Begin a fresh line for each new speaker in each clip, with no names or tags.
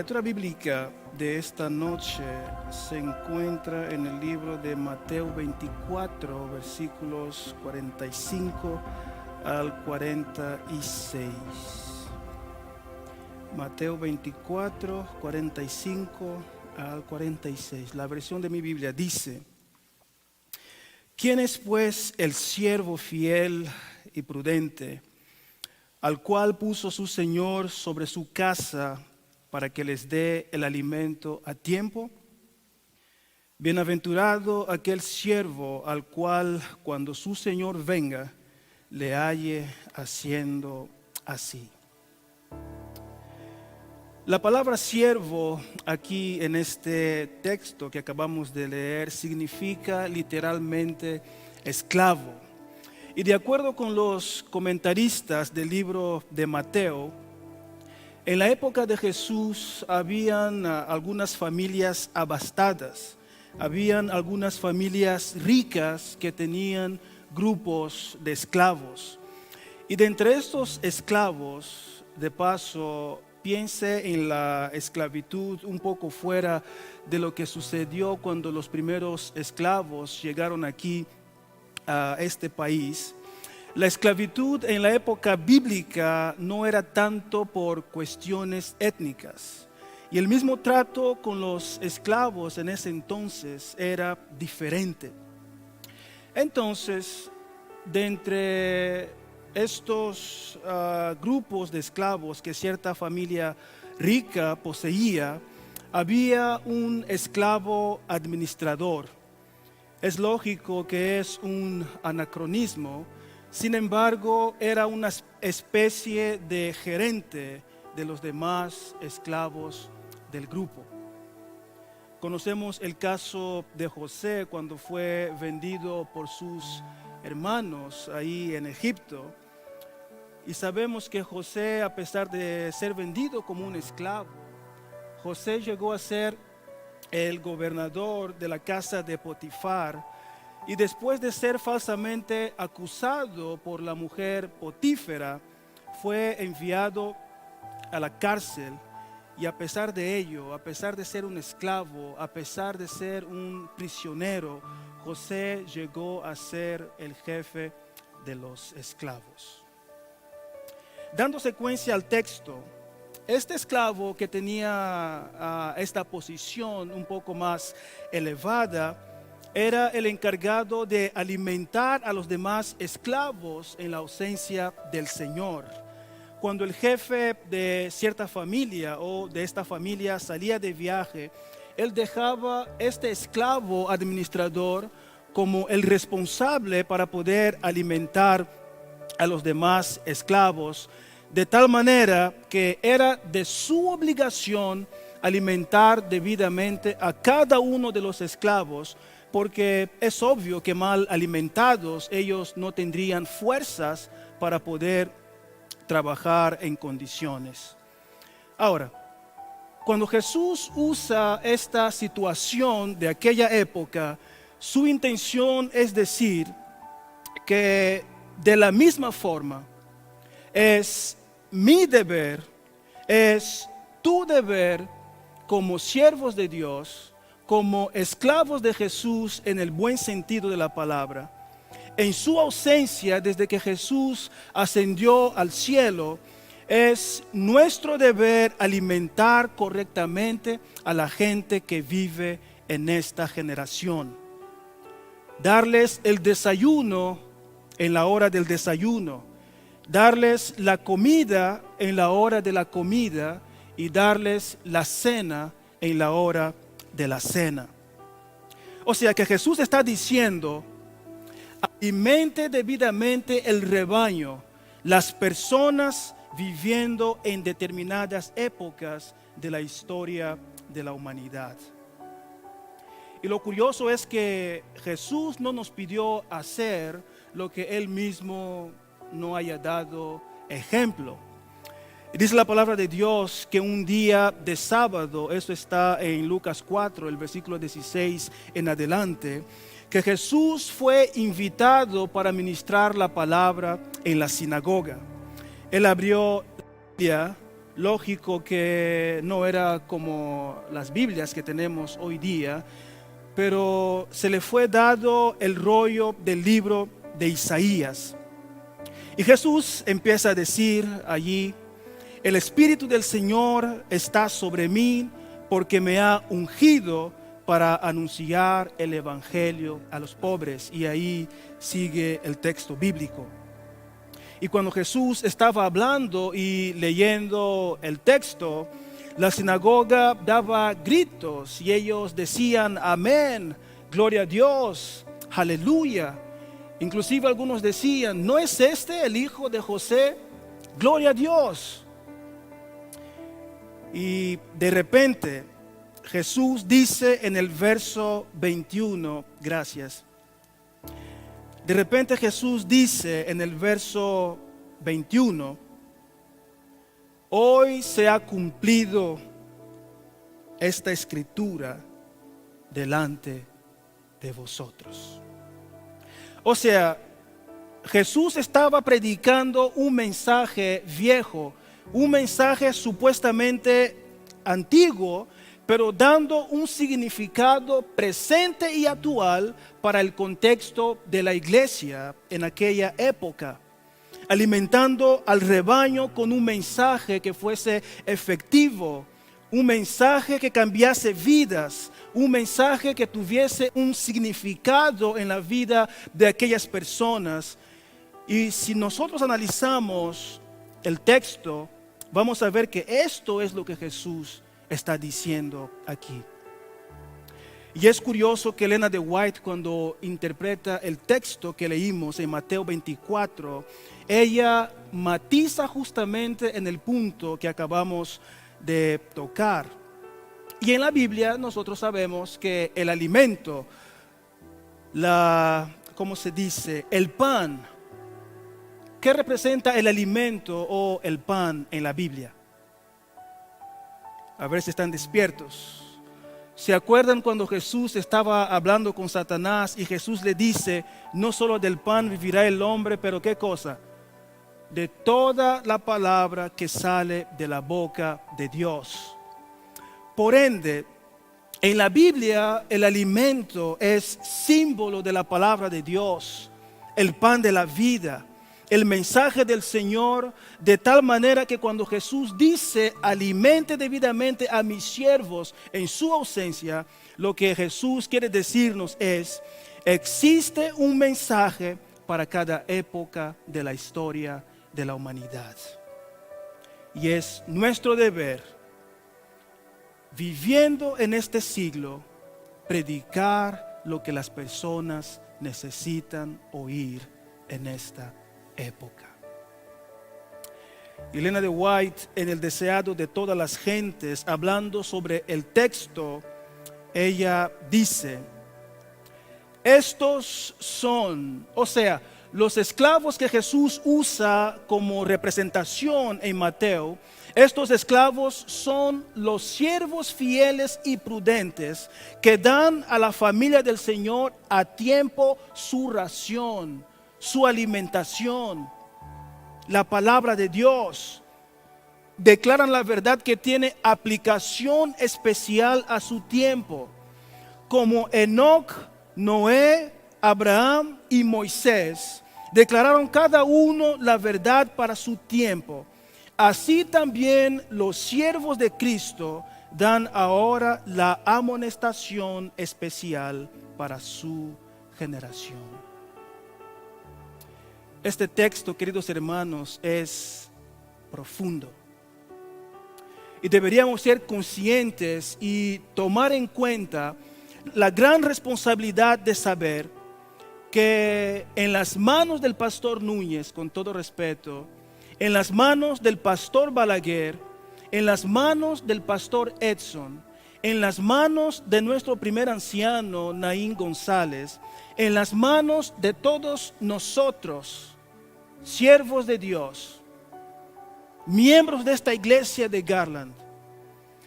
lectura bíblica de esta noche se encuentra en el libro de Mateo 24, versículos 45 al 46. Mateo 24, 45 al 46. La versión de mi Biblia dice: ¿Quién es pues el siervo fiel y prudente, al cual puso su Señor sobre su casa para que les dé el alimento a tiempo? Bienaventurado aquel siervo al cual, cuando su Señor venga, le halle haciendo así. La palabra siervo aquí en este texto que acabamos de leer significa literalmente esclavo. Y de acuerdo con los comentaristas del libro de Mateo, en la época de Jesús habían algunas familias abastadas, habían algunas familias ricas que tenían grupos de esclavos. Y de entre estos esclavos, de paso, piense en la esclavitud un poco fuera de lo que sucedió cuando los primeros esclavos llegaron aquí a este país. La esclavitud en la época bíblica no era tanto por cuestiones étnicas, y el mismo trato con los esclavos en ese entonces era diferente. Entonces, de entre estos grupos de esclavos que cierta familia rica poseía, había un esclavo administrador. Es lógico que es un anacronismo. Sin embargo, era una especie de gerente de los demás esclavos del grupo. Conocemos el caso de José cuando fue vendido por sus hermanos ahí en Egipto. Y sabemos que José, a pesar de ser vendido como un esclavo, José llegó a ser el gobernador de la casa de Potifar. Y después de ser falsamente acusado por la mujer Potífera, fue enviado a la cárcel. Y a pesar de ello, a pesar de ser un esclavo, a pesar de ser un prisionero, José llegó a ser el jefe de los esclavos. Dando secuencia al texto, este esclavo que tenía esta posición un poco más elevada, era el encargado de alimentar a los demás esclavos en la ausencia del Señor. Cuando el jefe de cierta familia o de esta familia salía de viaje, él dejaba este esclavo administrador como el responsable para poder alimentar a los demás esclavos, de tal manera que era de su obligación alimentar debidamente a cada uno de los esclavos, porque es obvio que mal alimentados ellos no tendrían fuerzas para poder trabajar en condiciones. Ahora, cuando Jesús usa esta situación de aquella época, su intención es decir que de la misma forma es mi deber, es tu deber como siervos de Dios, como esclavos de Jesús en el buen sentido de la palabra. En su ausencia, desde que Jesús ascendió al cielo, es nuestro deber alimentar correctamente a la gente que vive en esta generación. Darles el desayuno en la hora del desayuno, darles la comida en la hora de la comida y darles la cena en la hora de la cena. O sea que Jesús está diciendo: alimente debidamente el rebaño, las personas viviendo en determinadas épocas de la historia de la humanidad. Y lo curioso es que Jesús no nos pidió hacer lo que Él mismo no haya dado ejemplo. Dice la palabra de Dios que un día de sábado, eso está en Lucas 4, el versículo 16 en adelante, que Jesús fue invitado para ministrar la palabra en la sinagoga. Él abrió la Biblia lógico que no era como las Biblias que tenemos hoy día, pero se le fue dado el rollo del libro de Isaías. Y Jesús empieza a decir allí: el Espíritu del Señor está sobre mí porque me ha ungido para anunciar el Evangelio a los pobres. Y ahí sigue el texto bíblico. Y cuando Jesús estaba hablando y leyendo el texto, la sinagoga daba gritos y ellos decían: amén, gloria a Dios, aleluya. Inclusive algunos decían: ¿no es este el hijo de José? Gloria a Dios. Y de repente Jesús dice en el verso 21, gracias. De repente Jesús dice en el verso 21: hoy se ha cumplido esta escritura delante de vosotros. O sea, Jesús estaba predicando un mensaje viejo, un mensaje supuestamente antiguo, pero dando un significado presente y actual para el contexto de la iglesia en aquella época, alimentando al rebaño con un mensaje que fuese efectivo, un mensaje que cambiase vidas, un mensaje que tuviese un significado en la vida de aquellas personas. Y si nosotros analizamos el texto, vamos a ver que esto es lo que Jesús está diciendo aquí. Y es curioso que Elena de White, cuando interpreta el texto que leímos en Mateo 24, ella matiza justamente en el punto que acabamos de tocar. Y en la Biblia nosotros sabemos que el alimento, ¿cómo se dice? El pan. ¿Qué representa el alimento o el pan en la Biblia? A ver si están despiertos. ¿Se acuerdan cuando Jesús estaba hablando con Satanás y Jesús le dice: no solo del pan vivirá el hombre, pero ¿qué cosa? De toda la palabra que sale de la boca de Dios. Por ende, en la Biblia el alimento es símbolo de la palabra de Dios, el pan de la vida, el mensaje del Señor, de tal manera que cuando Jesús dice: alimente debidamente a mis siervos en su ausencia, lo que Jesús quiere decirnos es: existe un mensaje para cada época de la historia de la humanidad. Y es nuestro deber, viviendo en este siglo, predicar lo que las personas necesitan oír en esta época. Elena de White, en El deseado de todas las gentes, hablando sobre el texto, ella dice: estos son, o sea, los esclavos que Jesús usa como representación en Mateo, estos esclavos son los siervos fieles y prudentes que dan a la familia del Señor a tiempo su ración, su alimentación, la palabra de Dios. Declaran la verdad que tiene aplicación especial a su tiempo, como Enoc, Noé, Abraham y Moisés declararon cada uno la verdad para su tiempo. Así también los siervos de Cristo dan ahora la amonestación especial para su generación. Este texto, queridos hermanos, es profundo. Y deberíamos ser conscientes y tomar en cuenta la gran responsabilidad de saber que en las manos del pastor Núñez, con todo respeto, en las manos del pastor Balaguer, en las manos del pastor Edson, en las manos de nuestro primer anciano Naín González, en las manos de todos nosotros, siervos de Dios, miembros de esta iglesia de Garland,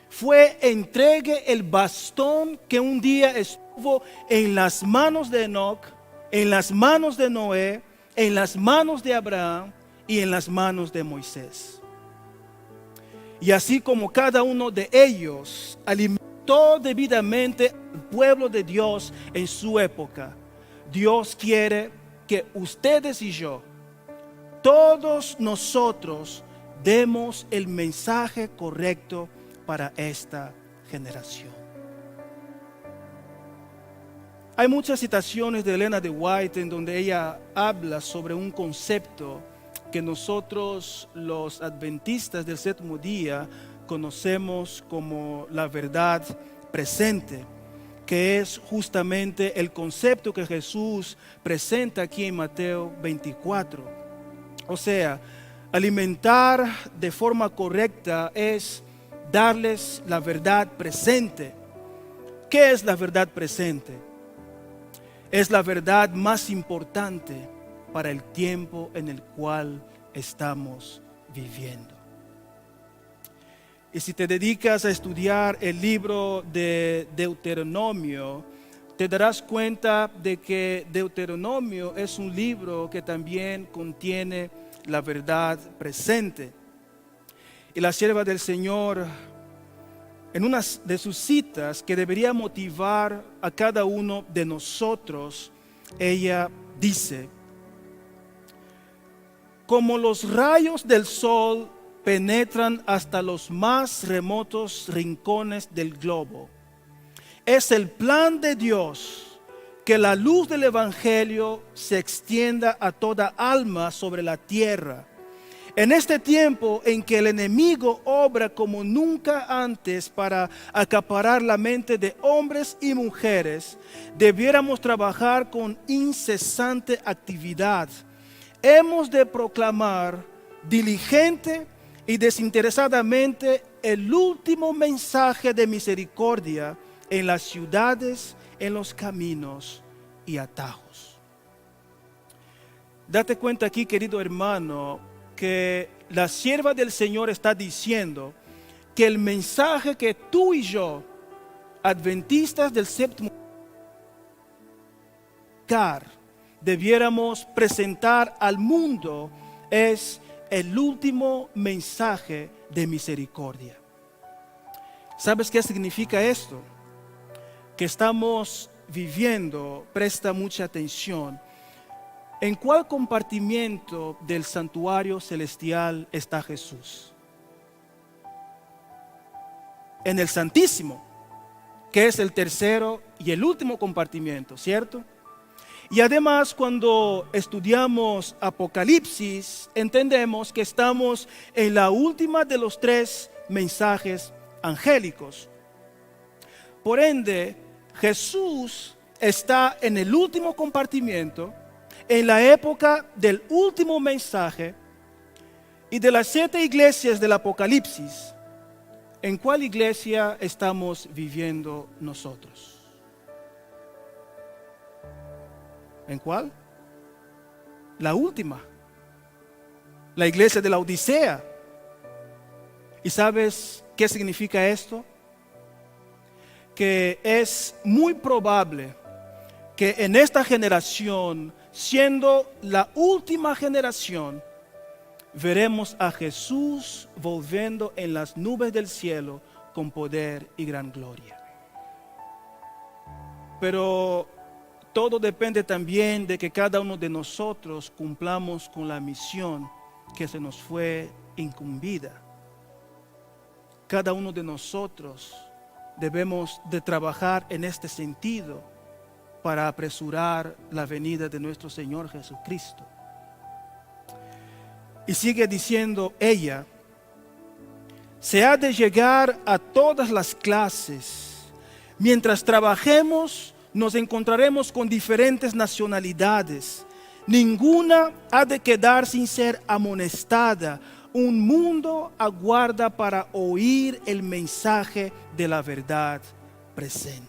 fue entregue el bastón que un día estuvo en las manos de Enoc, en las manos de Noé, en las manos de Abraham y en las manos de Moisés. Y así como cada uno de ellos alimentó debidamente al pueblo de Dios en su época, Dios quiere que ustedes y yo, todos nosotros, demos el mensaje correcto para esta generación. Hay muchas citaciones de Elena de White en donde ella habla sobre un concepto que nosotros los adventistas del séptimo día conocemos como la verdad presente, que es justamente el concepto que Jesús presenta aquí en Mateo 24. O sea, alimentar de forma correcta es darles la verdad presente. ¿Qué es la verdad presente? Es la verdad más importante para el tiempo en el cual estamos viviendo. Y si te dedicas a estudiar el libro de Deuteronomio, te darás cuenta de que Deuteronomio es un libro que también contiene la verdad presente. Y la sierva del Señor, en una de sus citas que debería motivar a cada uno de nosotros, ella dice: como los rayos del sol penetran hasta los más remotos rincones del globo, es el plan de Dios que la luz del Evangelio se extienda a toda alma sobre la tierra. En este tiempo en que el enemigo obra como nunca antes para acaparar la mente de hombres y mujeres, debiéramos trabajar con incesante actividad. Hemos de proclamar diligente y desinteresadamente el último mensaje de misericordia en las ciudades, en los caminos y atajos. Date cuenta aquí, querido hermano, que la sierva del Señor está diciendo que el mensaje que tú y yo, adventistas del séptimo día, debiéramos presentar al mundo es el último mensaje de misericordia. ¿Sabes qué significa esto? Que estamos viviendo, presta mucha atención, ¿en cuál compartimiento del santuario celestial está Jesús? En el Santísimo, que es el tercero y el último compartimiento, ¿cierto? Y además, cuando estudiamos Apocalipsis, entendemos que estamos en la última de los 3 mensajes angélicos. Por ende, Jesús está en el último compartimiento, en la época del último mensaje, y de las 7 iglesias del Apocalipsis, ¿en cuál iglesia estamos viviendo nosotros? ¿En cuál? La última. La iglesia de la Odisea. ¿Y sabes qué significa esto? Que es muy probable que en esta generación, siendo la última generación, veremos a Jesús volviendo en las nubes del cielo con poder y gran gloria. Pero todo depende también de que cada uno de nosotros cumplamos con la misión que se nos fue incumbida. Cada uno de nosotros debemos de trabajar en este sentido para apresurar la venida de nuestro Señor Jesucristo. Y sigue diciendo ella: se ha de llegar a todas las clases. Mientras trabajemos, nos encontraremos con diferentes nacionalidades. Ninguna ha de quedar sin ser amonestada. Un mundo aguarda para oír el mensaje de la verdad presente.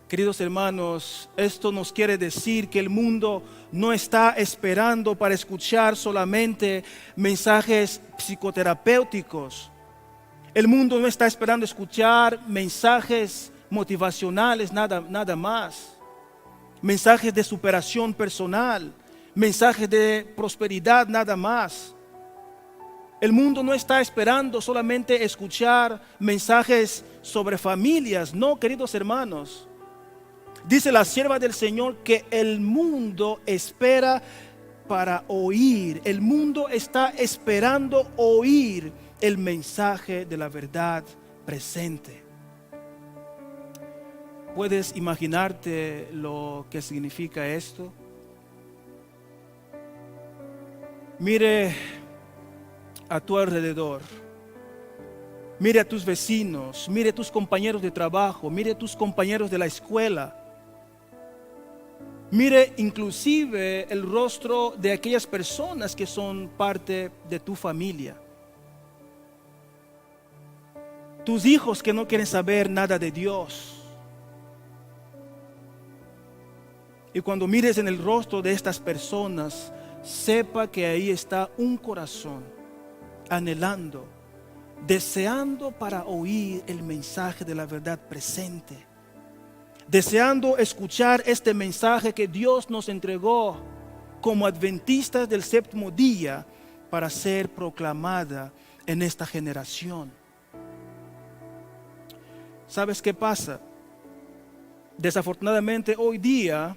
Queridos hermanos, esto nos quiere decir que el mundo no está esperando para escuchar solamente mensajes psicoterapéuticos. El mundo no está esperando escuchar mensajes motivacionales, nada más. Mensajes de superación personal, mensajes de prosperidad, nada más. El mundo no está esperando solamente escuchar mensajes sobre familias. No, queridos hermanos. Dice la sierva del Señor que el mundo espera para oír. El mundo está esperando oír el mensaje de la verdad presente. ¿Puedes imaginarte lo que significa esto? Mire a tu alrededor. Mire a tus vecinos, mire a tus compañeros de trabajo, mire a tus compañeros de la escuela. Mire inclusive el rostro de aquellas personas que son parte de tu familia. Tus hijos que no quieren saber nada de Dios. Y cuando mires en el rostro de estas personas, sepa que ahí está un corazón anhelando, deseando para oír el mensaje de la verdad presente, deseando escuchar este mensaje que Dios nos entregó como adventistas del séptimo día para ser proclamada en esta generación. ¿Sabes qué pasa? Desafortunadamente hoy día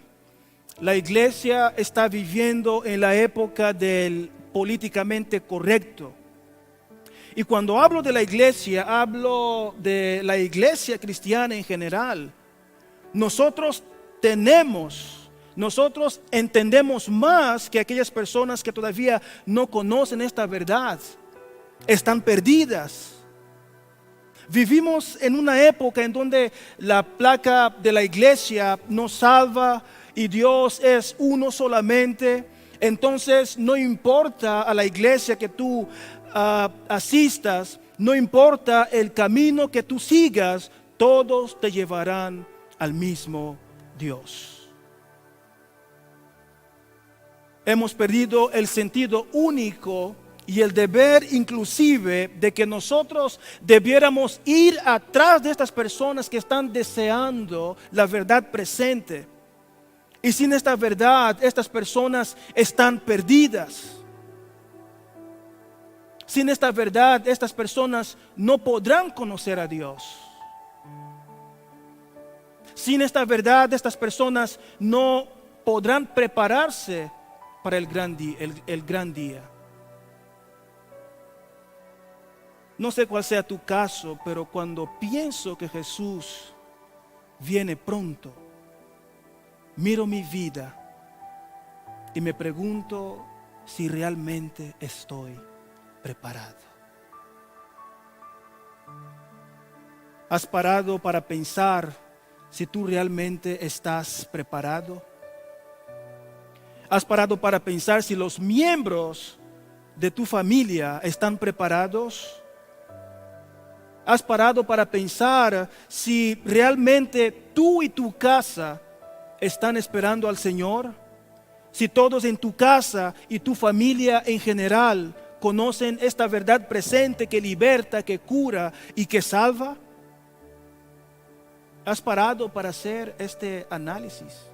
la iglesia está viviendo en la época del políticamente correcto. Y cuando hablo de la iglesia, hablo de la iglesia cristiana en general. Nosotros entendemos más que aquellas personas que todavía no conocen esta verdad. Están perdidas. Vivimos en una época en donde la placa de la iglesia nos salva y Dios es uno solamente. Entonces no importa a la iglesia que tú asistas, no importa el camino que tú sigas, todos te llevarán al mismo Dios. Hemos perdido el sentido único y el deber inclusive de que nosotros debiéramos ir atrás de estas personas que están deseando la verdad presente. Y sin esta verdad, estas personas están perdidas. Sin esta verdad, estas personas no podrán conocer a Dios. Sin esta verdad, estas personas no podrán prepararse para el gran día. No sé cuál sea tu caso, pero cuando pienso que Jesús viene pronto, miro mi vida y me pregunto si realmente estoy preparado. ¿Has parado para pensar si tú realmente estás preparado? ¿Has parado para pensar si los miembros de tu familia están preparados? ¿Has parado para pensar si realmente tú y tu casa están esperando al Señor? Si todos en tu casa y tu familia en general conocen esta verdad presente que liberta, que cura y que salva. ¿Has parado para hacer este análisis?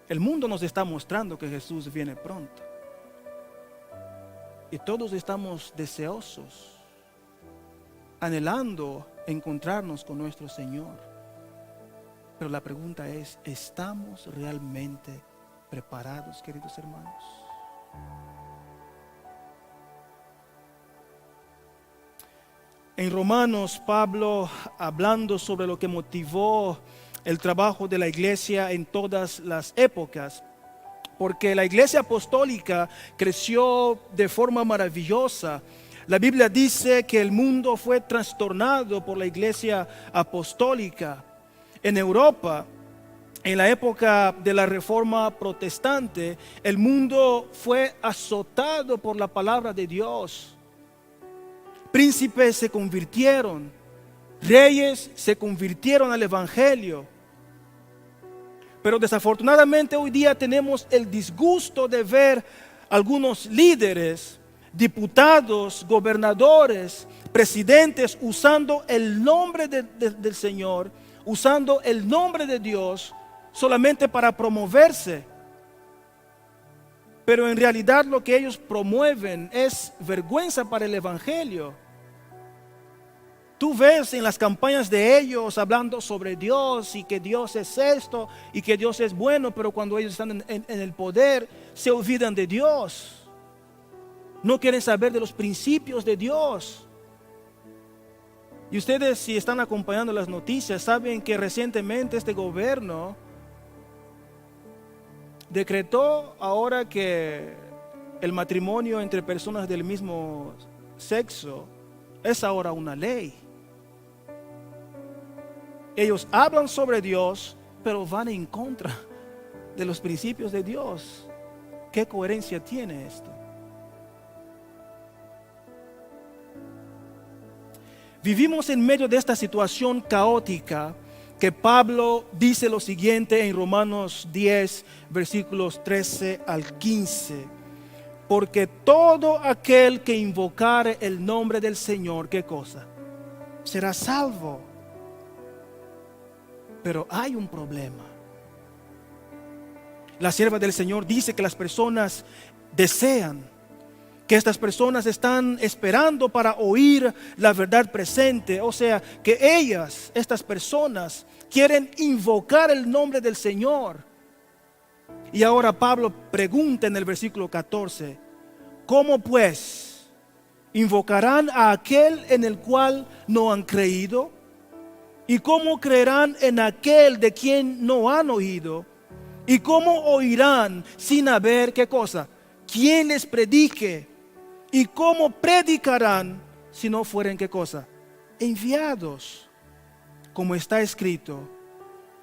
El mundo nos está mostrando que Jesús viene pronto. Y todos estamos deseosos, anhelando encontrarnos con nuestro Señor. Pero la pregunta es, ¿estamos realmente preparados, queridos hermanos? En Romanos, Pablo, hablando sobre lo que motivó el trabajo de la iglesia en todas las épocas, porque la iglesia apostólica creció de forma maravillosa. La Biblia dice que el mundo fue trastornado por la iglesia apostólica. En Europa, en la época de la Reforma Protestante, el mundo fue azotado por la palabra de Dios. Príncipes se convirtieron, reyes se convirtieron al Evangelio. Pero desafortunadamente hoy día tenemos el disgusto de ver algunos líderes, diputados, gobernadores, presidentes usando el nombre del Señor, usando el nombre de Dios solamente para promoverse. pero en realidad lo que ellos promueven es vergüenza para el evangelio. Tú ves en las campañas de ellos hablando sobre Dios y que Dios es esto y que Dios es bueno, pero cuando ellos están en el poder se olvidan de Dios. No quieren saber de los principios de Dios. Y ustedes, si están acompañando las noticias, saben que recientemente este gobierno decretó ahora que el matrimonio entre personas del mismo sexo es ahora una ley. Ellos hablan sobre Dios, pero van en contra de los principios de Dios. ¿Qué coherencia tiene esto? Vivimos en medio de esta situación caótica que Pablo dice lo siguiente en Romanos 10, versículos 13 al 15. Porque todo aquel que invocare el nombre del Señor, ¿qué cosa? Será salvo. Pero hay un problema. La sierva del Señor dice que las personas desean, que estas personas están esperando para oír la verdad presente. O sea, que ellas, estas personas, quieren invocar el nombre del Señor. Y ahora Pablo pregunta en el versículo 14, ¿cómo pues invocarán a aquel en el cual no han creído? ¿Y cómo creerán en aquel de quien no han oído? ¿Y cómo oirán sin haber qué cosa? ¿Quién les predique? ¿Y cómo predicarán si no fueren qué cosa? Enviados. Como está escrito,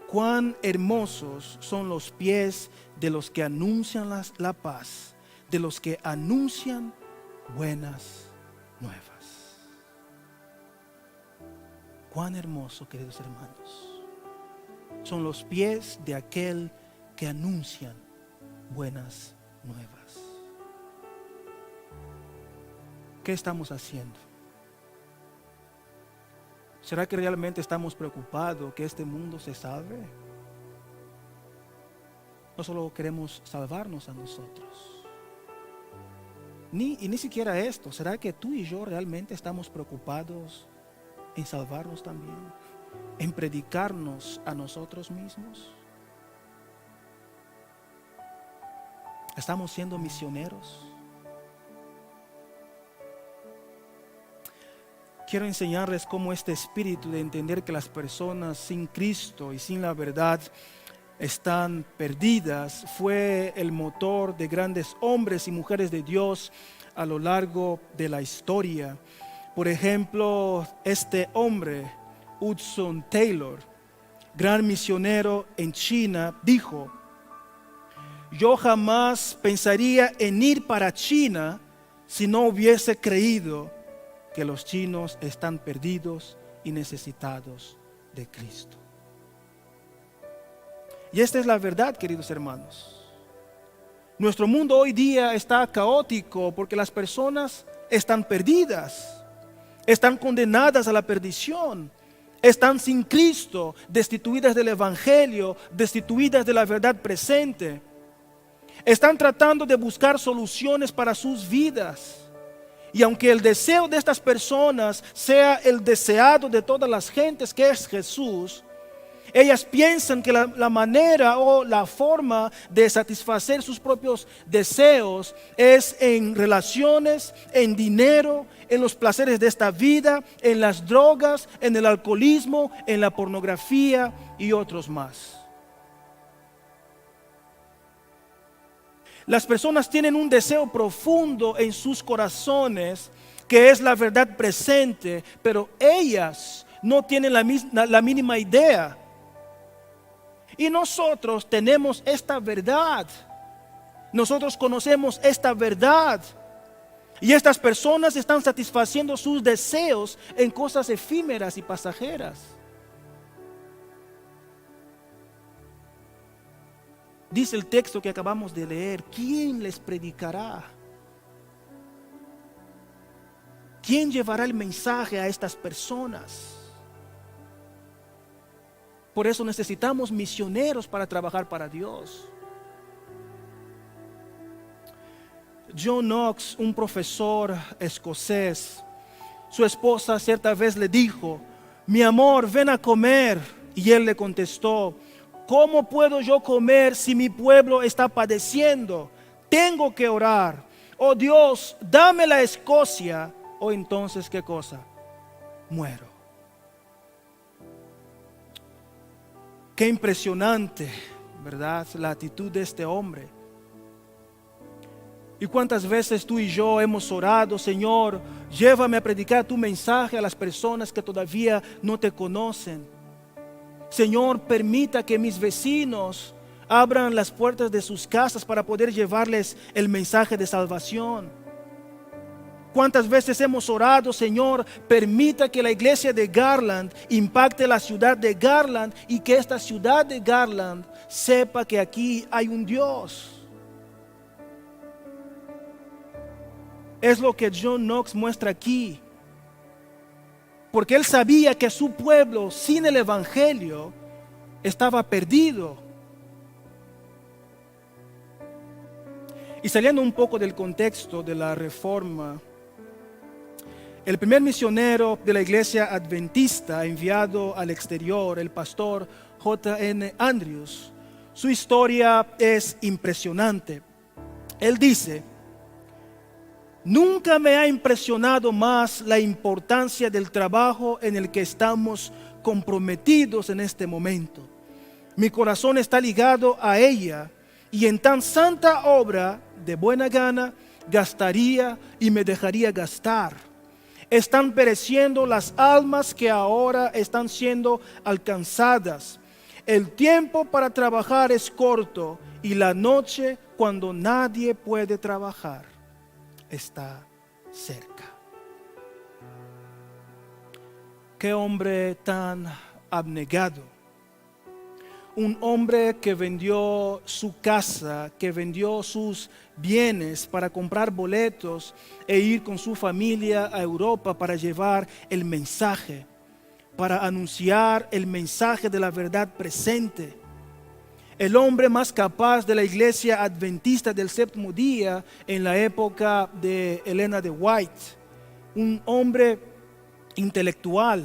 cuán hermosos son los pies de los que anuncian la paz, de los que anuncian buenas nuevas. Cuán hermoso, queridos hermanos, son los pies de aquel que anuncian buenas nuevas. ¿Qué estamos haciendo? ¿Será que realmente estamos preocupados que este mundo se salve? No solo queremos salvarnos a nosotros. Ni siquiera esto. ¿Será que tú y yo realmente estamos preocupados en salvarnos también? ¿En predicarnos a nosotros mismos? ¿Estamos siendo misioneros? Quiero enseñarles cómo este espíritu de entender que las personas sin Cristo y sin la verdad están perdidas fue el motor de grandes hombres y mujeres de Dios a lo largo de la historia. Por ejemplo, este hombre, Hudson Taylor, gran misionero en China, dijo: yo jamás pensaría en ir para China si no hubiese creído que los chinos están perdidos y necesitados de Cristo. Y esta es la verdad, queridos hermanos. Nuestro mundo hoy día está caótico porque las personas están perdidas, están condenadas a la perdición, están sin Cristo, destituidas del Evangelio, destituidas de la verdad presente. Están tratando de buscar soluciones para sus vidas. Y aunque el deseo de estas personas sea el deseado de todas las gentes, que es Jesús, ellas piensan que la manera o la forma de satisfacer sus propios deseos es en relaciones, en dinero, en los placeres de esta vida, en las drogas, en el alcoholismo, en la pornografía y otros más. Las personas tienen un deseo profundo en sus corazones, que es la verdad presente, pero ellas no tienen la mínima idea. Y nosotros tenemos esta verdad. Nosotros conocemos esta verdad. Y estas personas están satisfaciendo sus deseos en cosas efímeras y pasajeras. Dice el texto que acabamos de leer: ¿quién les predicará? ¿Quién llevará el mensaje a estas personas? Por eso necesitamos misioneros para trabajar para Dios. John Knox, un profesor escocés, su esposa cierta vez le dijo: mi amor, ven a comer. Y él le contestó: ¿cómo puedo yo comer si mi pueblo está padeciendo? Tengo que orar. Oh Dios, dame la Escocia, o entonces, ¿qué cosa? Muero. Qué impresionante, ¿verdad? La actitud de este hombre. Y cuántas veces tú y yo hemos orado: Señor, llévame a predicar tu mensaje a las personas que todavía no te conocen. Señor, permita que mis vecinos abran las puertas de sus casas para poder llevarles el mensaje de salvación. ¿Cuántas veces hemos orado: Señor, permita que la iglesia de Garland impacte la ciudad de Garland y que esta ciudad de Garland sepa que aquí hay un Dios? Es lo que John Knox muestra aquí. Porque él sabía que su pueblo sin el evangelio estaba perdido. Y saliendo un poco del contexto de la reforma, el primer misionero de la iglesia adventista enviado al exterior, el pastor J.N. Andrews, su historia es impresionante. Él dice: nunca me ha impresionado más la importancia del trabajo en el que estamos comprometidos en este momento. Mi corazón está ligado a ella y en tan santa obra de buena gana gastaría y me dejaría gastar. Están pereciendo las almas que ahora están siendo alcanzadas. El tiempo para trabajar es corto y la noche, cuando nadie puede trabajar, está cerca. Qué hombre tan abnegado. Un hombre que vendió su casa, que vendió sus bienes para comprar boletos e ir con su familia a Europa para llevar el mensaje, para anunciar el mensaje de la verdad presente. El hombre más capaz de la iglesia adventista del séptimo día en la época de Elena de White. Un hombre intelectual.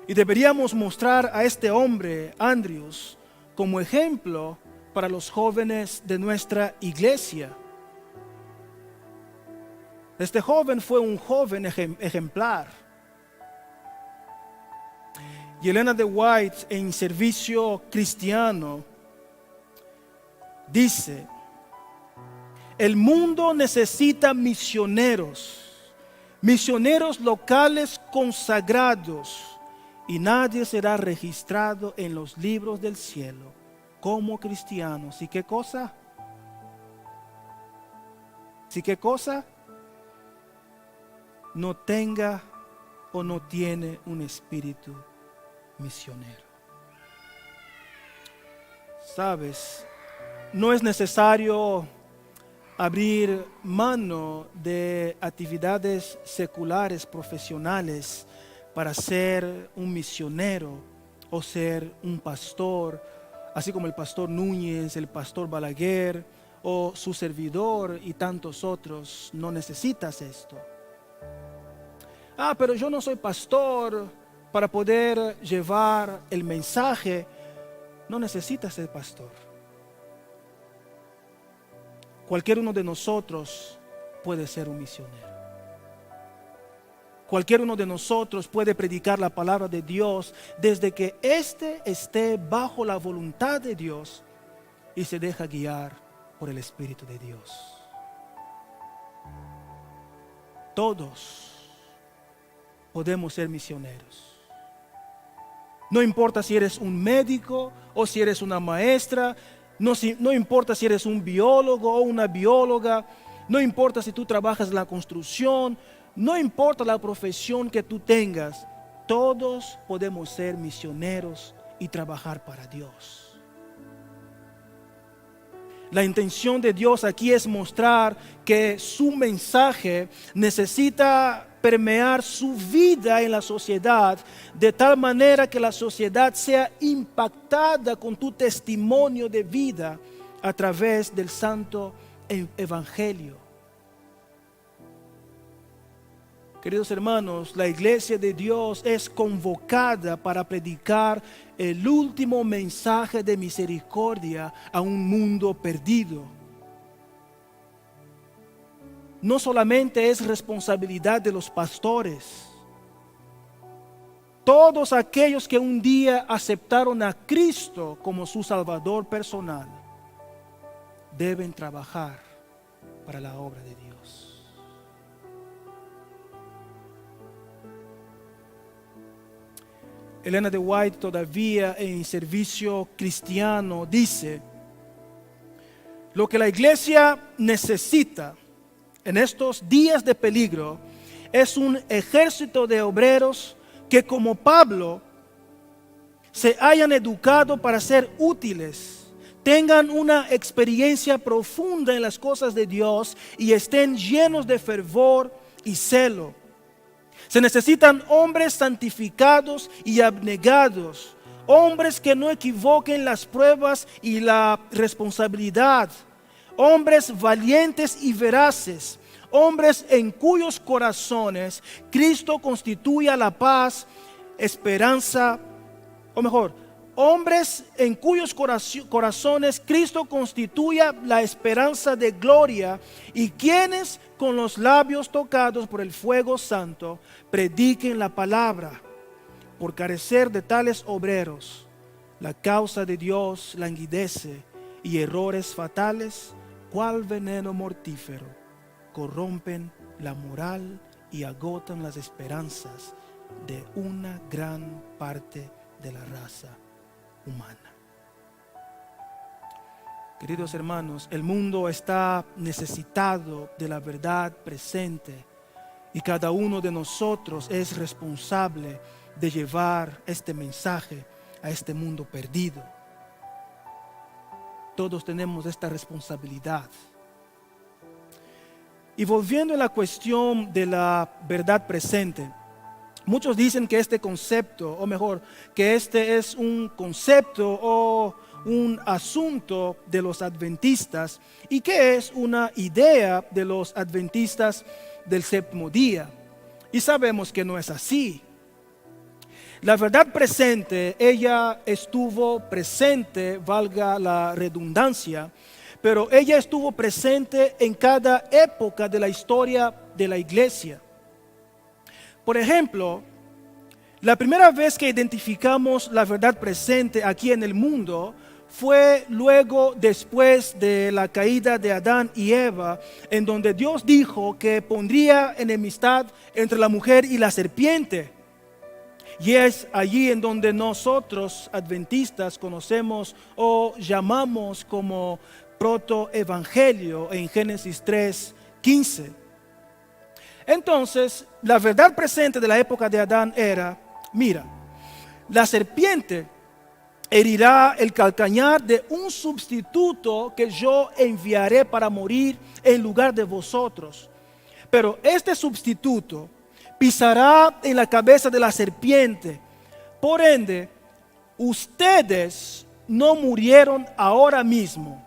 Y deberíamos mostrar a este hombre, Andrews, como ejemplo para los jóvenes de nuestra iglesia. Este joven fue un joven ejemplar. Y Elena de White, en Servicio Cristiano, dice: el mundo necesita misioneros, misioneros locales consagrados, y nadie será registrado en los libros del cielo como cristianos. ¿Y qué cosa? ¿Sí qué cosa? No tenga o no tiene un espíritu misionero. Sabes, no es necesario abrir mano de actividades seculares profesionales para ser un misionero o ser un pastor, así como el pastor Núñez, el pastor Balaguer o su servidor y tantos otros. No necesitas esto. Pero yo no soy pastor para poder llevar el mensaje. No necesitas ser pastor. Cualquier uno de nosotros puede ser un misionero. Cualquier uno de nosotros puede predicar la palabra de Dios desde que éste esté bajo la voluntad de Dios y se deja guiar por el Espíritu de Dios. Todos podemos ser misioneros. No importa si eres un médico o si eres una maestra, no importa si eres un biólogo o una bióloga, no importa si tú trabajas en la construcción, no importa la profesión que tú tengas, todos podemos ser misioneros y trabajar para Dios. La intención de Dios aquí es mostrar que su mensaje necesita permear su vida en la sociedad, de tal manera que la sociedad sea impactada con tu testimonio de vida a través del Santo evangelio. Queridos hermanos, la iglesia de Dios es convocada para predicar el último mensaje de misericordia a un mundo perdido. No solamente es responsabilidad de los pastores. Todos aquellos que un día aceptaron a Cristo como su Salvador personal deben trabajar para la obra de Dios. Elena de White, todavía en Servicio Cristiano, dice: lo que la iglesia necesita en estos días de peligro es un ejército de obreros que, como Pablo, se hayan educado para ser útiles, tengan una experiencia profunda en las cosas de Dios y estén llenos de fervor y celo. Se necesitan hombres santificados y abnegados, hombres que no equivoquen las pruebas y la responsabilidad, hombres valientes y veraces, hombres en cuyos corazones Cristo constituya la paz, esperanza, o mejor, hombres en cuyos corazones Cristo constituya la esperanza de gloria, y quienes con los labios tocados por el fuego santo prediquen la palabra. Por carecer de tales obreros, la causa de Dios languidece, y errores fatales, cual veneno mortífero, corrompen la moral y agotan las esperanzas de una gran parte de la raza humana. Queridos hermanos, el mundo está necesitado de la verdad presente, y cada uno de nosotros es responsable de llevar este mensaje a este mundo perdido. Todos tenemos esta responsabilidad. Y volviendo a la cuestión de la verdad presente, muchos dicen que este concepto, o mejor, que este es un concepto o un asunto de los adventistas, y que es una idea de los adventistas del séptimo día. Y sabemos que no es así. La verdad presente, ella estuvo presente, valga la redundancia, pero ella estuvo presente en cada época de la historia de la iglesia. Por ejemplo, la primera vez que identificamos la verdad presente aquí en el mundo fue luego después de la caída de Adán y Eva, en donde Dios dijo que pondría enemistad entre la mujer y la serpiente. Y es allí en donde nosotros adventistas conocemos o llamamos como protoevangelio en Génesis 3:15. Entonces, la verdad presente de la época de Adán era: mira, la serpiente herirá el calcañar de un sustituto que yo enviaré para morir en lugar de vosotros. Pero este sustituto pisará en la cabeza de la serpiente. Por ende, ustedes no murieron ahora mismo.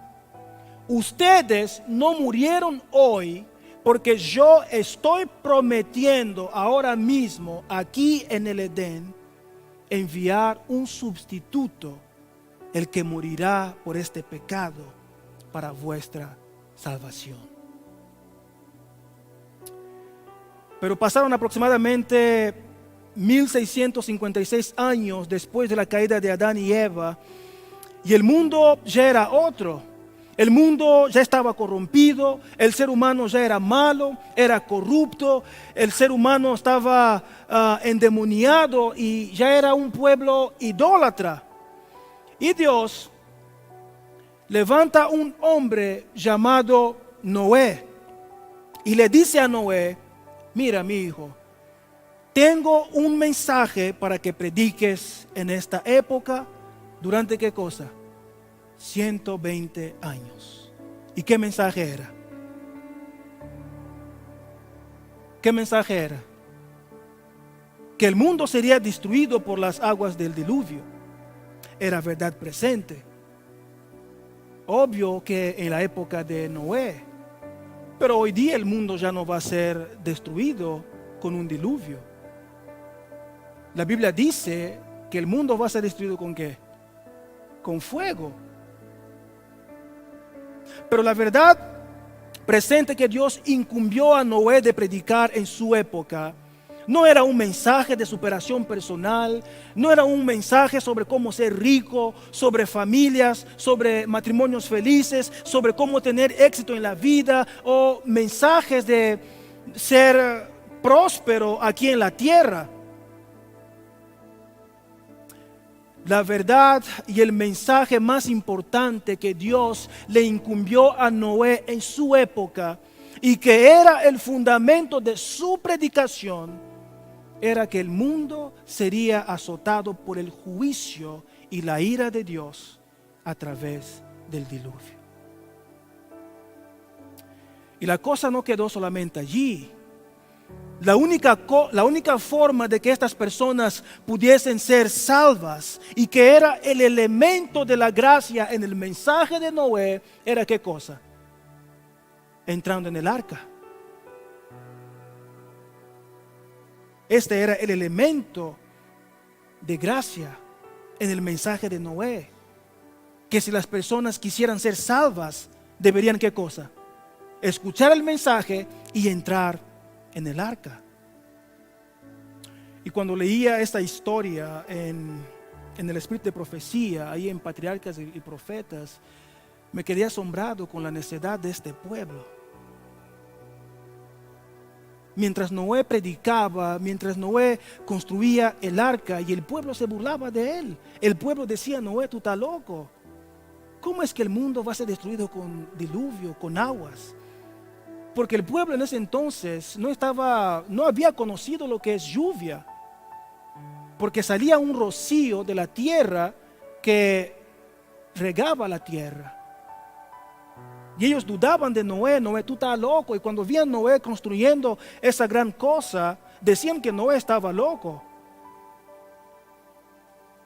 Ustedes no murieron hoy, porque yo estoy prometiendo ahora mismo aquí en el Edén enviar un sustituto, el que morirá por este pecado para vuestra salvación. Pero pasaron aproximadamente 1656 años después de la caída de Adán y Eva, y el mundo ya era otro. El mundo ya estaba corrompido, el ser humano ya era malo, era corrupto, el ser humano estaba endemoniado y ya era un pueblo idólatra. Y Dios levanta un hombre llamado Noé y le dice a Noé: mira, mi hijo, tengo un mensaje para que prediques en esta época. ¿Durante qué cosa? 120 años. ¿Y qué mensaje era? ¿Qué mensaje era? Que el mundo sería destruido por las aguas del diluvio. Era verdad presente. Obvio que en la época de Noé Pero hoy día el mundo ya no va a ser destruido con un diluvio. La Biblia dice que el mundo va a ser destruido ¿con qué? Con fuego. Pero la verdad presente que Dios incumbió a Noé de predicar en su época no era un mensaje de superación personal, no era un mensaje sobre cómo ser rico, sobre familias, sobre matrimonios felices, sobre cómo tener éxito en la vida, o mensajes de ser próspero aquí en la tierra. La verdad y el mensaje más importante que Dios le incumbió a Noé en su época y que era el fundamento de su predicación era que el mundo sería azotado por el juicio y la ira de Dios a través del diluvio. Y la cosa no quedó solamente allí. La única forma de que estas personas pudiesen ser salvas y que era el elemento de la gracia en el mensaje de Noé era ¿qué cosa? Entrando en el arca. Este era el elemento de gracia en el mensaje de Noé. Que si las personas quisieran ser salvas, deberían ¿qué cosa? Escuchar el mensaje y entrar en el arca. Y cuando leía esta historia en el espíritu de profecía, ahí en Patriarcas y Profetas, me quedé asombrado con la necedad de este pueblo. Mientras Noé predicaba, mientras Noé construía el arca y el pueblo se burlaba de él. El pueblo decía: Noé, tú estás loco. ¿Cómo es que el mundo va a ser destruido con diluvio, con aguas? Porque el pueblo en ese entonces no había conocido lo que es lluvia. Porque salía un rocío de la tierra que regaba la tierra. Y ellos dudaban de Noé: Noé, tú estás loco. Y cuando veían Noé construyendo esa gran cosa, decían que Noé estaba loco.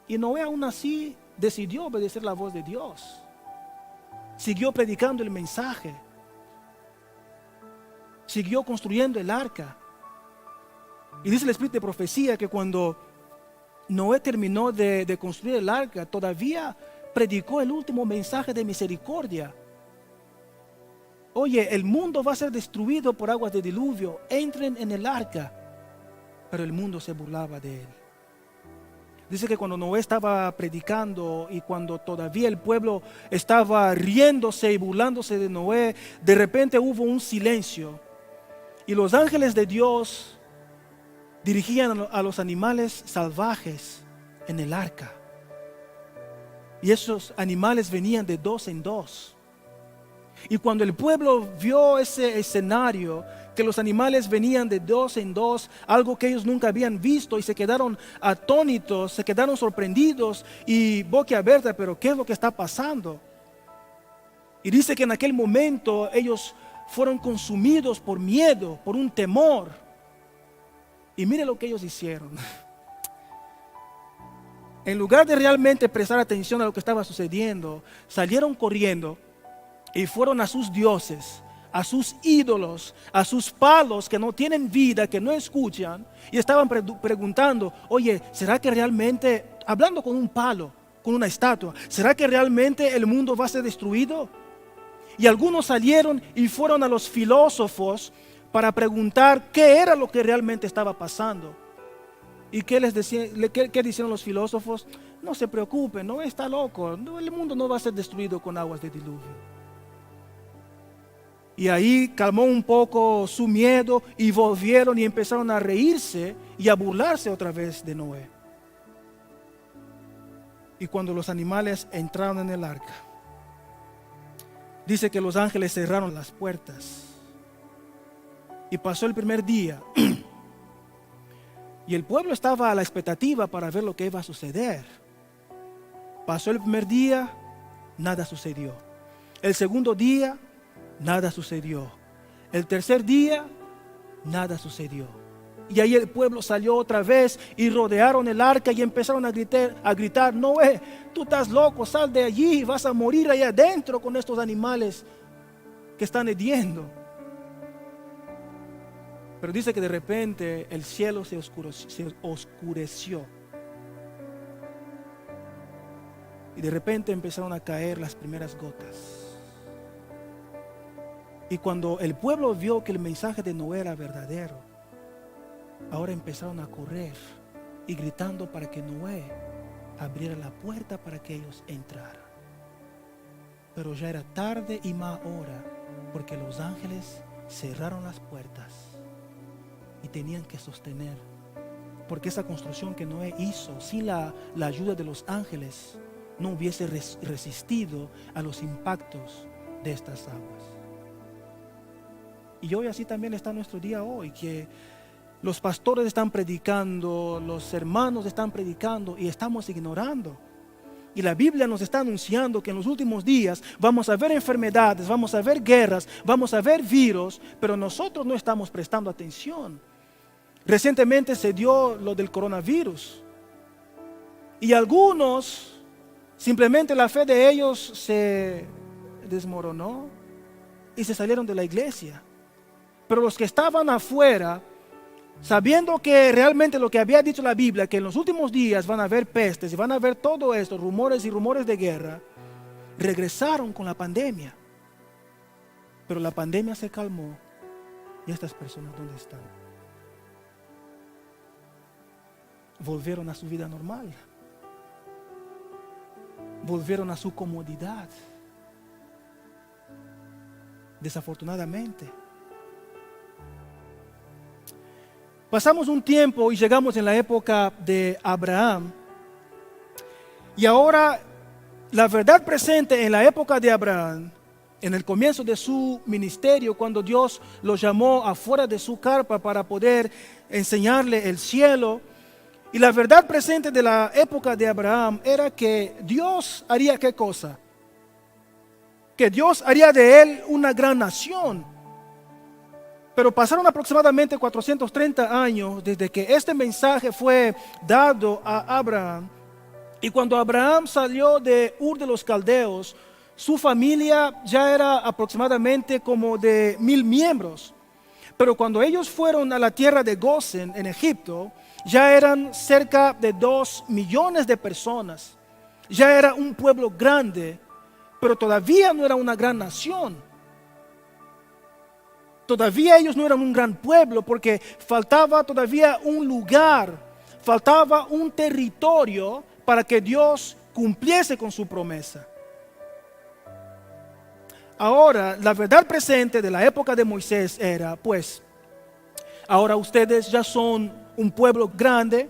Y Noé aún así decidió obedecer la voz de Dios. Siguió predicando el mensaje. Siguió construyendo el arca. Y dice el espíritu de profecía que cuando Noé terminó de construir el arca, todavía predicó el último mensaje de misericordia. Oye, el mundo va a ser destruido por aguas de diluvio, entren en el arca. Pero el mundo se burlaba de él. Dice que cuando Noé estaba predicando y cuando todavía el pueblo estaba riéndose y burlándose de Noé, de repente hubo un silencio. Y los ángeles de Dios dirigían a los animales salvajes en el arca. Y esos animales venían de dos en dos. Y cuando el pueblo vio ese escenario, que los animales venían de dos en dos, algo que ellos nunca habían visto, y se quedaron atónitos, se quedaron sorprendidos y boquiabierta, pero ¿qué es lo que está pasando? Y dice que en aquel momento ellos fueron consumidos por miedo, por un temor. Y mire lo que ellos hicieron. En lugar de realmente prestar atención a lo que estaba sucediendo, salieron corriendo y fueron a sus dioses, a sus ídolos, a sus palos que no tienen vida, que no escuchan, y estaban preguntando: oye, ¿será que realmente, hablando con un palo, con una estatua, ¿será que realmente el mundo va a ser destruido? Y algunos salieron y fueron a los filósofos para preguntar qué era lo que realmente estaba pasando. ¿Y qué les decían? ¿Qué dijeron los filósofos? No se preocupen, no está loco, el mundo no va a ser destruido con aguas de diluvio. Y ahí calmó un poco su miedo y volvieron y empezaron a reírse y a burlarse otra vez de Noé. Y cuando los animales entraron en el arca, dice que los ángeles cerraron las puertas. Y pasó el primer día. Y el pueblo estaba a la expectativa para ver lo que iba a suceder. Pasó el primer día, nada sucedió. El segundo día, nada sucedió. El tercer día, nada sucedió. Y ahí el pueblo salió otra vez y rodearon el arca y empezaron a gritar: Noé, tú estás loco, sal de allí, vas a morir allá adentro con estos animales que están hediendo. Pero dice que de repente el cielo se oscureció. Y de repente empezaron a caer las primeras gotas. Y cuando el pueblo vio que el mensaje de Noé era verdadero, ahora empezaron a correr y gritando para que Noé abriera la puerta para que ellos entraran. Pero ya era tarde y más hora, porque los ángeles cerraron las puertas y tenían que sostener, porque esa construcción que Noé hizo sin la ayuda de los ángeles no hubiese resistido a los impactos de estas aguas. Y hoy así también está nuestro día hoy, que los pastores están predicando, los hermanos están predicando y estamos ignorando. Y la Biblia nos está anunciando que en los últimos días vamos a ver enfermedades, vamos a ver guerras, vamos a ver virus, pero nosotros no estamos prestando atención. Recientemente se dio lo del coronavirus. Y algunos, simplemente la fe de ellos se desmoronó y se salieron de la iglesia. Pero los que estaban afuera, sabiendo que realmente lo que había dicho la Biblia, que en los últimos días van a haber pestes y van a haber todo esto, rumores y rumores de guerra, regresaron con la pandemia. Pero la pandemia se calmó. ¿Y estas personas dónde están? Volvieron a su vida normal. Volvieron a su comodidad. Desafortunadamente. Pasamos un tiempo y llegamos en la época de Abraham. Y ahora la verdad presente en la época de Abraham, en el comienzo de su ministerio, cuando Dios lo llamó afuera de su carpa para poder enseñarle el cielo. Y la verdad presente de la época de Abraham era que Dios haría ¿qué cosa? Que Dios haría de él una gran nación. Pero pasaron aproximadamente 430 años desde que este mensaje fue dado a Abraham. Y cuando Abraham salió de Ur de los Caldeos, su familia ya era aproximadamente como de 1000 miembros. Pero cuando ellos fueron a la tierra de Gosén en Egipto, ya eran cerca de 2 millones de personas. Ya era un pueblo grande, pero todavía no era una gran nación. Todavía ellos no eran un gran pueblo porque faltaba todavía un lugar, faltaba un territorio para que Dios cumpliese con su promesa. Ahora, la verdad presente de la época de Moisés era, pues, ahora ustedes ya son un pueblo grande,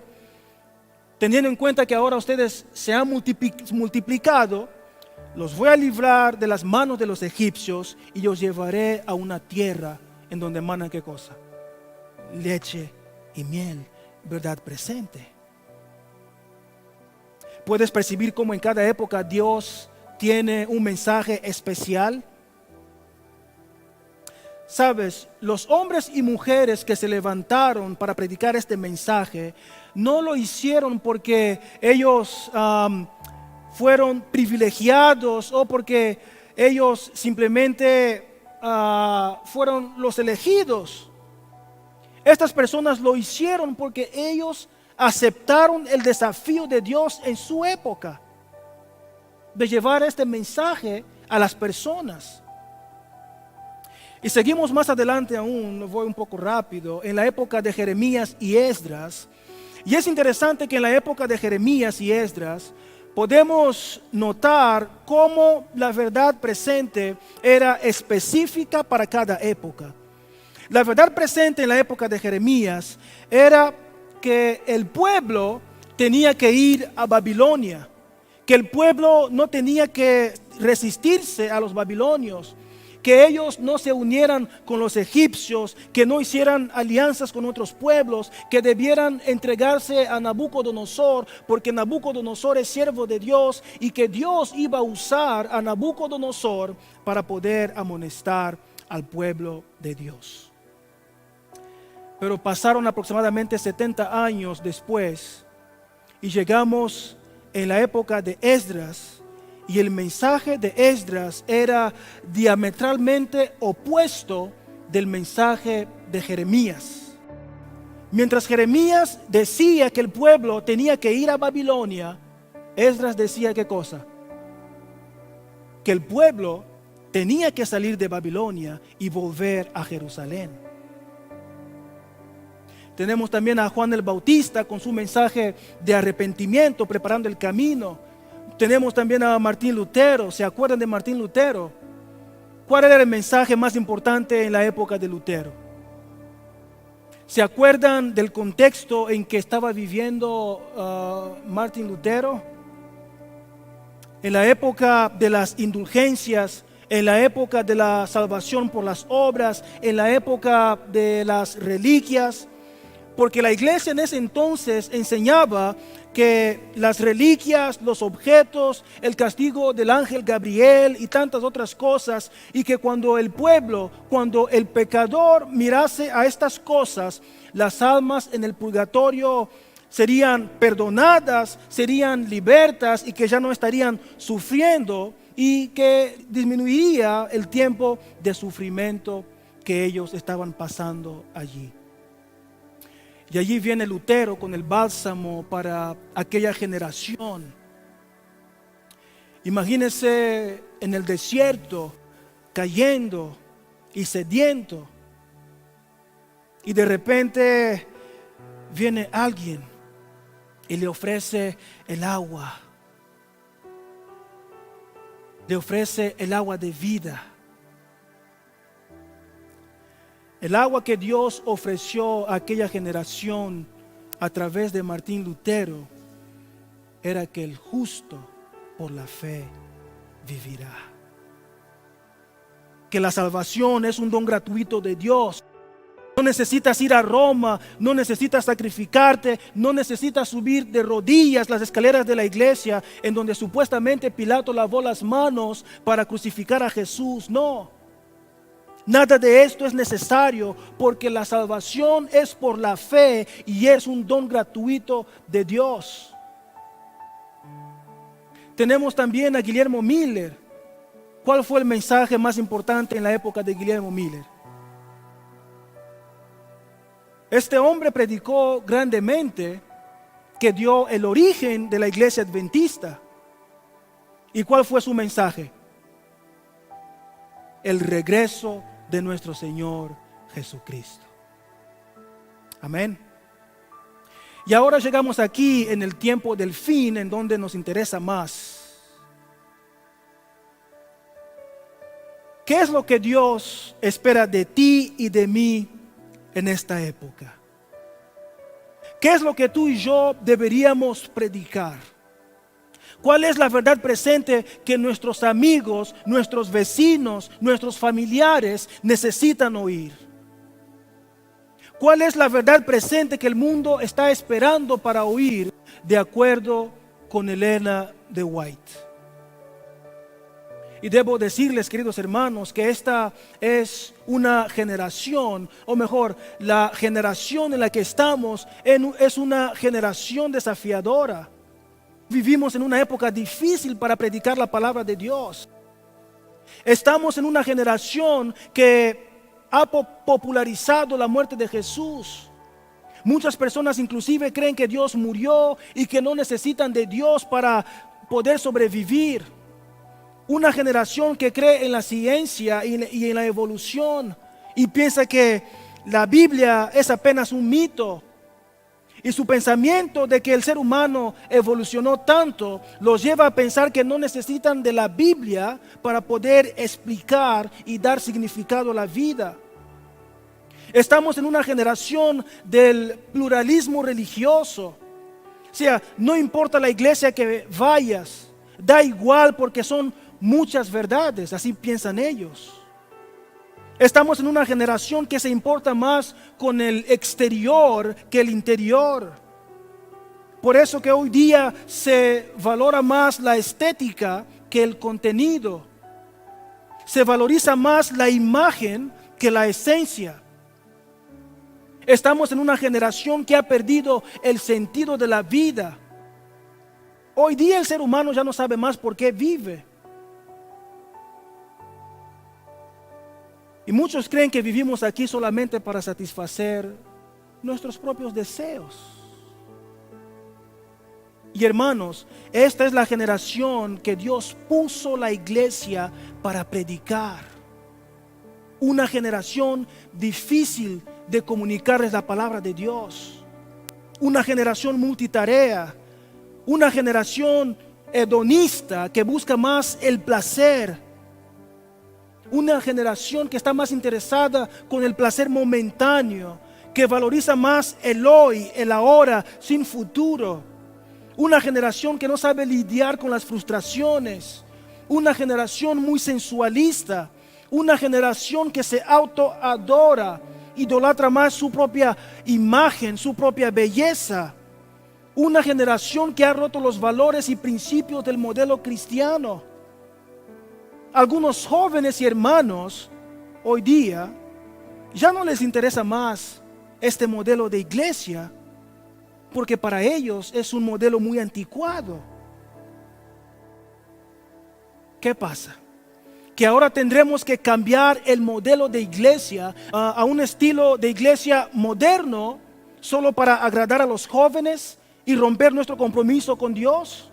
teniendo en cuenta que ahora ustedes se han multiplicado, los voy a librar de las manos de los egipcios y los llevaré a una tierra en donde manan ¿qué cosa? Leche y miel, verdad presente. Puedes percibir cómo en cada época Dios tiene un mensaje especial. Sabes, los hombres y mujeres que se levantaron para predicar este mensaje no lo hicieron porque ellos fueron privilegiados o porque ellos simplemente fueron los elegidos. Estas personas lo hicieron porque ellos aceptaron el desafío de Dios en su época de llevar este mensaje a las personas. Y seguimos más adelante aún, voy un poco rápido, en la época de Jeremías y Esdras. Y es interesante que en la época de Jeremías y Esdras podemos notar cómo la verdad presente era específica para cada época. La verdad presente en la época de Jeremías era que el pueblo tenía que ir a Babilonia, que el pueblo no tenía que resistirse a los babilonios, que ellos no se unieran con los egipcios, que no hicieran alianzas con otros pueblos, que debieran entregarse a Nabucodonosor, porque Nabucodonosor es siervo de Dios y que Dios iba a usar a Nabucodonosor para poder amonestar al pueblo de Dios. Pero pasaron aproximadamente 70 años después y llegamos en la época de Esdras. Y el mensaje de Esdras era diametralmente opuesto del mensaje de Jeremías. Mientras Jeremías decía que el pueblo tenía que ir a Babilonia, Esdras decía ¿qué cosa? Que el pueblo tenía que salir de Babilonia y volver a Jerusalén. Tenemos también a Juan el Bautista con su mensaje de arrepentimiento, preparando el camino. Tenemos también a Martín Lutero. ¿Se acuerdan de Martín Lutero? ¿Cuál era el mensaje más importante en la época de Lutero? ¿Se acuerdan del contexto en que estaba viviendo Martín Lutero? En la época de las indulgencias, en la época de la salvación por las obras, en la época de las reliquias, porque la iglesia en ese entonces enseñaba que las reliquias, los objetos, el castigo del ángel Gabriel y tantas otras cosas, y que cuando el pueblo, cuando el pecador mirase a estas cosas, las almas en el purgatorio serían perdonadas, serían libertas y que ya no estarían sufriendo y que disminuiría el tiempo de sufrimiento que ellos estaban pasando allí. Y allí viene Lutero con el bálsamo para aquella generación. Imagínense en el desierto, cayendo y sediento. Y de repente viene alguien y le ofrece el agua. Le ofrece el agua de vida. El agua que Dios ofreció a aquella generación a través de Martín Lutero era que el justo por la fe vivirá. Que la salvación es un don gratuito de Dios. No necesitas ir a Roma, no necesitas sacrificarte, no necesitas subir de rodillas las escaleras de la iglesia en donde supuestamente Pilato lavó las manos para crucificar a Jesús. No. Nada de esto es necesario porque la salvación es por la fe y es un don gratuito de Dios. Tenemos también a Guillermo Miller. ¿Cuál fue el mensaje más importante en la época de Guillermo Miller? Este hombre predicó grandemente que dio el origen de la iglesia adventista. ¿Y cuál fue su mensaje? El regreso de nuestro Señor Jesucristo. Amén. Y ahora llegamos aquí en el tiempo del fin, en donde nos interesa más. ¿Qué es lo que Dios espera de ti y de mí en esta época? ¿Qué es lo que tú y yo deberíamos predicar? ¿Cuál es la verdad presente que nuestros amigos, nuestros vecinos, nuestros familiares necesitan oír? ¿Cuál es la verdad presente que el mundo está esperando para oír, de acuerdo con Elena de White? Y debo decirles, queridos hermanos, que esta es una generación, o mejor, la generación en la que estamos es una generación desafiadora. Vivimos en una época difícil para predicar la palabra de Dios. Estamos en una generación que ha popularizado la muerte de Jesús. Muchas personas inclusive creen que Dios murió y que no necesitan de Dios para poder sobrevivir. Una generación que cree en la ciencia y en la evolución y piensa que la Biblia es apenas un mito. Y su pensamiento de que el ser humano evolucionó tanto los lleva a pensar que no necesitan de la Biblia para poder explicar y dar significado a la vida. Estamos en una generación del pluralismo religioso. O sea, no importa la iglesia que vayas, da igual porque son muchas verdades, así piensan ellos. Estamos en una generación que se importa más con el exterior que el interior. Por eso que hoy día se valora más la estética que el contenido. Se valoriza más la imagen que la esencia. Estamos en una generación que ha perdido el sentido de la vida. Hoy día el ser humano ya no sabe más por qué vive. Y muchos creen que vivimos aquí solamente para satisfacer nuestros propios deseos. Y hermanos, esta es la generación que Dios puso la iglesia para predicar. Una generación difícil de comunicarles la palabra de Dios. Una generación multitarea. Una generación hedonista que busca más el placer. Una generación que está más interesada con el placer momentáneo, que valoriza más el hoy, el ahora, sin futuro. Una generación que no sabe lidiar con las frustraciones. Una generación muy sensualista. Una generación que se autoadora, idolatra más su propia imagen, su propia belleza. Una generación que ha roto los valores y principios del modelo cristiano. Algunos jóvenes y hermanos hoy día ya no les interesa más este modelo de iglesia, porque para ellos es un modelo muy anticuado. ¿Qué pasa? Que ahora tendremos que cambiar el modelo de iglesia a un estilo de iglesia moderno solo para agradar a los jóvenes y romper nuestro compromiso con Dios.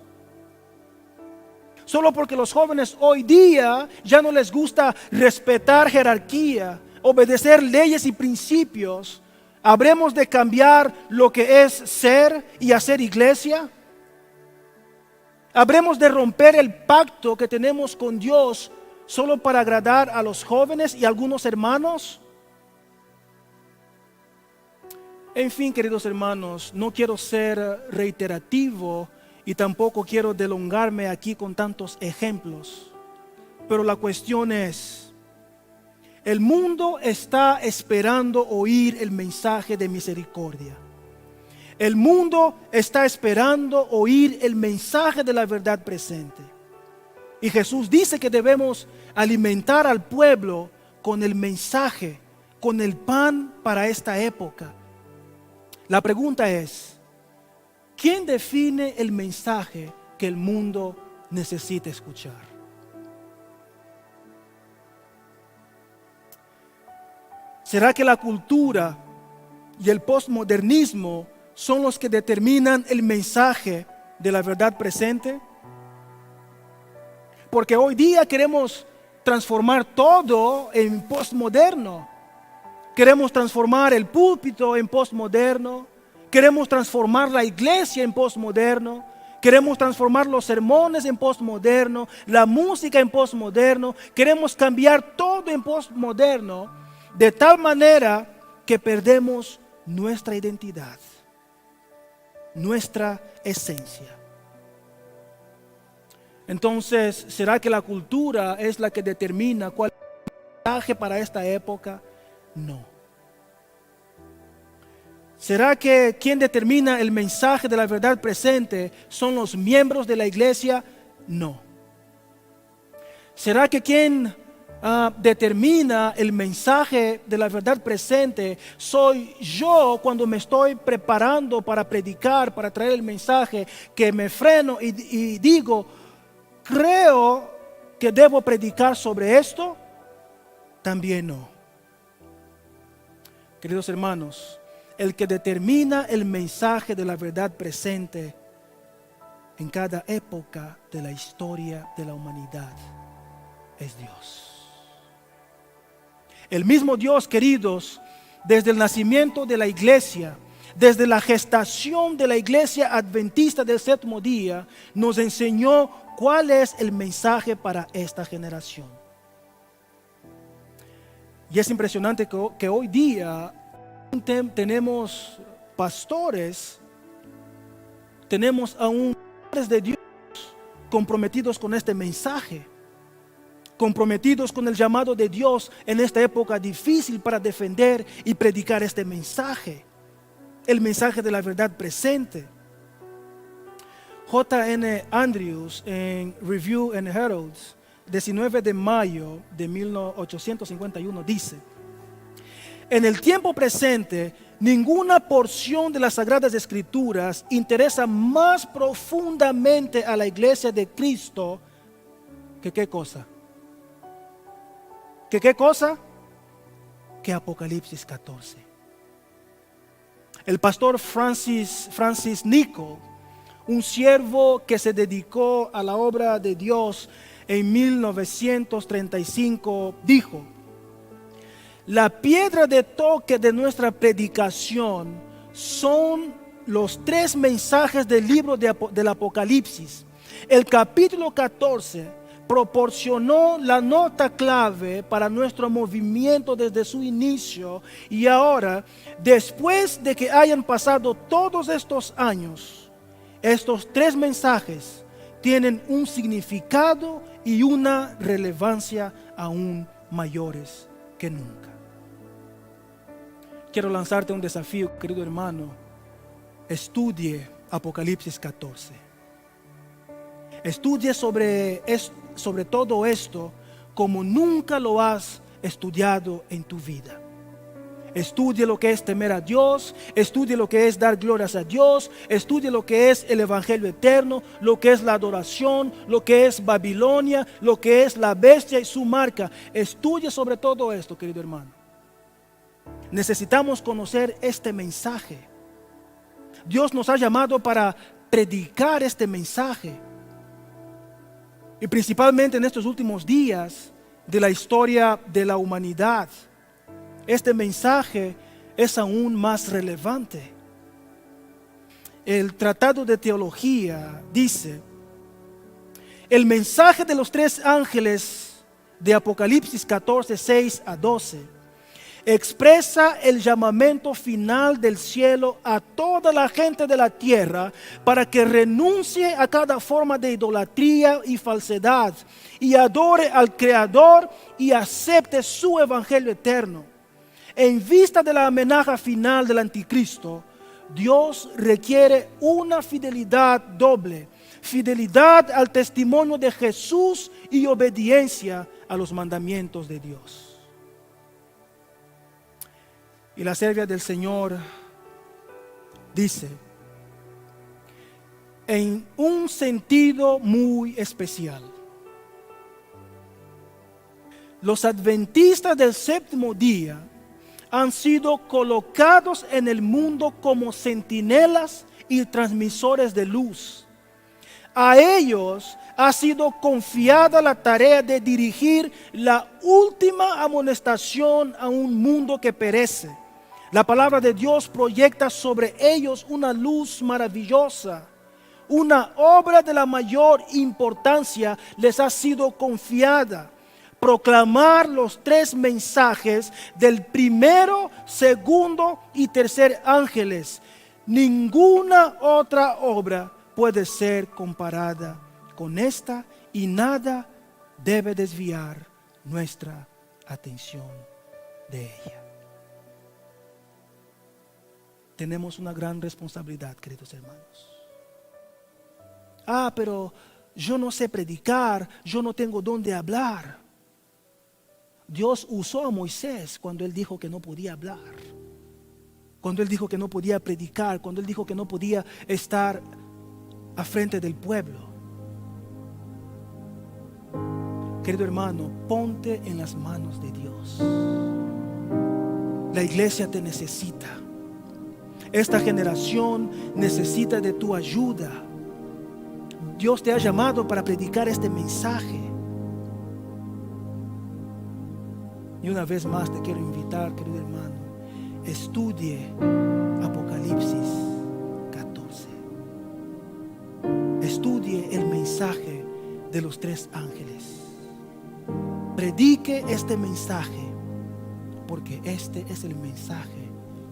Solo porque los jóvenes hoy día ya no les gusta respetar jerarquía, obedecer leyes y principios, ¿habremos de cambiar lo que es ser y hacer iglesia? ¿Habremos de romper el pacto que tenemos con Dios solo para agradar a los jóvenes y algunos hermanos? En fin, queridos hermanos, no quiero ser reiterativo y tampoco quiero delongarme aquí con tantos ejemplos. Pero la cuestión es, el mundo está esperando oír el mensaje de misericordia. El mundo está esperando oír el mensaje de la verdad presente. Y Jesús dice que debemos alimentar al pueblo con el mensaje, con el pan para esta época. La pregunta es, ¿quién define el mensaje que el mundo necesita escuchar? ¿Será que la cultura y el postmodernismo son los que determinan el mensaje de la verdad presente? Porque hoy día queremos transformar todo en postmoderno. Queremos transformar el púlpito en postmoderno. Queremos transformar la iglesia en postmoderno. Queremos transformar los sermones en postmoderno, la música en postmoderno. Queremos cambiar todo en postmoderno de tal manera que perdemos nuestra identidad, nuestra esencia. Entonces, ¿será que la cultura es la que determina cuál es el mensaje para esta época? No. ¿Será que quien determina el mensaje de la verdad presente son los miembros de la iglesia? No. ¿Será que quien determina el mensaje de la verdad presente soy yo cuando me estoy preparando para predicar, para traer el mensaje, que me freno y digo, creo que debo predicar sobre esto? También no. Queridos hermanos, el que determina el mensaje de la verdad presente en cada época de la historia de la humanidad es Dios. El mismo Dios, queridos, desde el nacimiento de la iglesia, desde la gestación de la iglesia adventista del séptimo día, nos enseñó cuál es el mensaje para esta generación. Y es impresionante que hoy día tenemos pastores, tenemos aún hombres de Dios comprometidos con este mensaje, comprometidos con el llamado de Dios en esta época difícil para defender y predicar este mensaje, el mensaje de la verdad presente. J.N. Andrews en Review and Heralds, 19 de mayo de 1851 dice: en el tiempo presente, ninguna porción de las Sagradas Escrituras interesa más profundamente a la iglesia de Cristo que ¿qué cosa? ¿Que qué cosa? que Apocalipsis 14. El pastor Francis Nichol, un siervo que se dedicó a la obra de Dios en 1935, dijo: la piedra de toque de nuestra predicación son los 3 mensajes del libro del Apocalipsis. El capítulo 14 proporcionó la nota clave para nuestro movimiento desde su inicio, y ahora, después de que hayan pasado todos estos años, estos 3 mensajes tienen un significado y una relevancia aún mayores que nunca. Quiero lanzarte un desafío, querido hermano. Estudie Apocalipsis 14. Estudie sobre todo esto como nunca lo has estudiado en tu vida. Estudie lo que es temer a Dios, estudie lo que es dar glorias a Dios, estudie lo que es el evangelio eterno, lo que es la adoración, lo que es Babilonia, lo que es la bestia y su marca. Estudie sobre todo esto, querido hermano. Necesitamos conocer este mensaje. Dios nos ha llamado para predicar este mensaje. Y principalmente en estos últimos días de la historia de la humanidad, este mensaje es aún más relevante. El Tratado de Teología dice: el mensaje de los 3 ángeles de Apocalipsis 14, 6 a 12 expresa el llamamiento final del cielo a toda la gente de la tierra para que renuncie a cada forma de idolatría y falsedad y adore al Creador y acepte su evangelio eterno. En vista de la amenaza final del anticristo, Dios requiere una fidelidad doble: fidelidad al testimonio de Jesús y obediencia a los mandamientos de Dios. Y la sierva del Señor dice, en un sentido muy especial, los adventistas del 7º día han sido colocados en el mundo como centinelas y transmisores de luz. A ellos ha sido confiada la tarea de dirigir la última amonestación a un mundo que perece. La palabra de Dios proyecta sobre ellos una luz maravillosa. Una obra de la mayor importancia les ha sido confiada: proclamar los 3 mensajes del primero, segundo y tercer ángeles. Ninguna otra obra puede ser comparada con esta, y nada debe desviar nuestra atención de ella. Tenemos una gran responsabilidad, queridos hermanos. Pero yo no sé predicar, yo no tengo dónde hablar. Dios usó a Moisés cuando él dijo que no podía hablar, cuando él dijo que no podía predicar, cuando él dijo que no podía estar a frente del pueblo. Querido hermano, ponte en las manos de Dios. La iglesia te necesita. Esta generación necesita de tu ayuda. Dios te ha llamado para predicar este mensaje. Y una vez más te quiero invitar, querido hermano, estudie Apocalipsis 14. Estudie el mensaje de los 3 ángeles. Predique este mensaje, porque este es el mensaje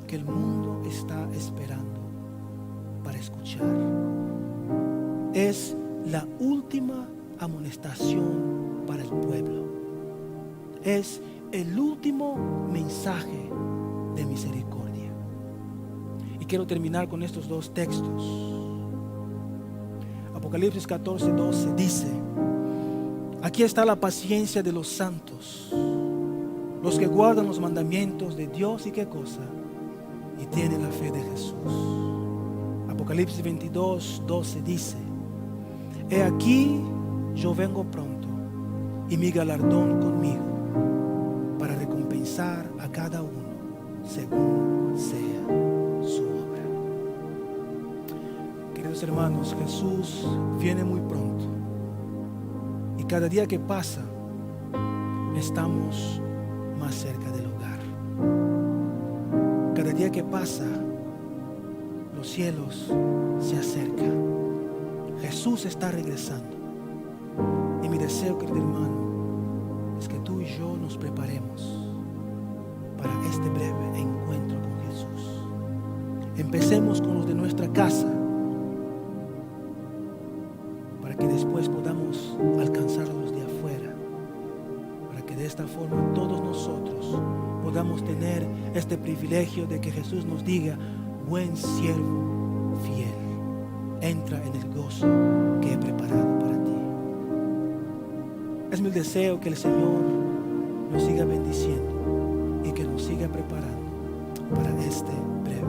que el mundo está esperando para escuchar. Es la última amonestación para el pueblo. Es el último mensaje de misericordia. Y quiero terminar con estos 2 textos. Apocalipsis 14, 12 dice: aquí está la paciencia de los santos, los que guardan los mandamientos de Dios. ¿Y qué cosa? Y tienen la fe de Jesús. Apocalipsis 22, 12 dice: he aquí, yo vengo pronto, y mi galardón conmigo, para recompensar a cada uno según sea su obra. Queridos hermanos, Jesús viene muy pronto y cada día que pasa estamos más cerca del hogar. Cada día que pasa los cielos se acercan. Jesús está regresando. Y mi deseo, querido hermano, es que tú y yo nos preparemos para este breve encuentro con Jesús. Empecemos con los de nuestra casa, para que después podamos alcanzar a los de afuera, para que de esta forma todos nosotros podamos tener este privilegio de que Jesús nos diga: buen siervo fiel, entra en el gozo que he preparado para ti. Es mi deseo que el Señor nos siga bendiciendo y que nos siga preparando para este breve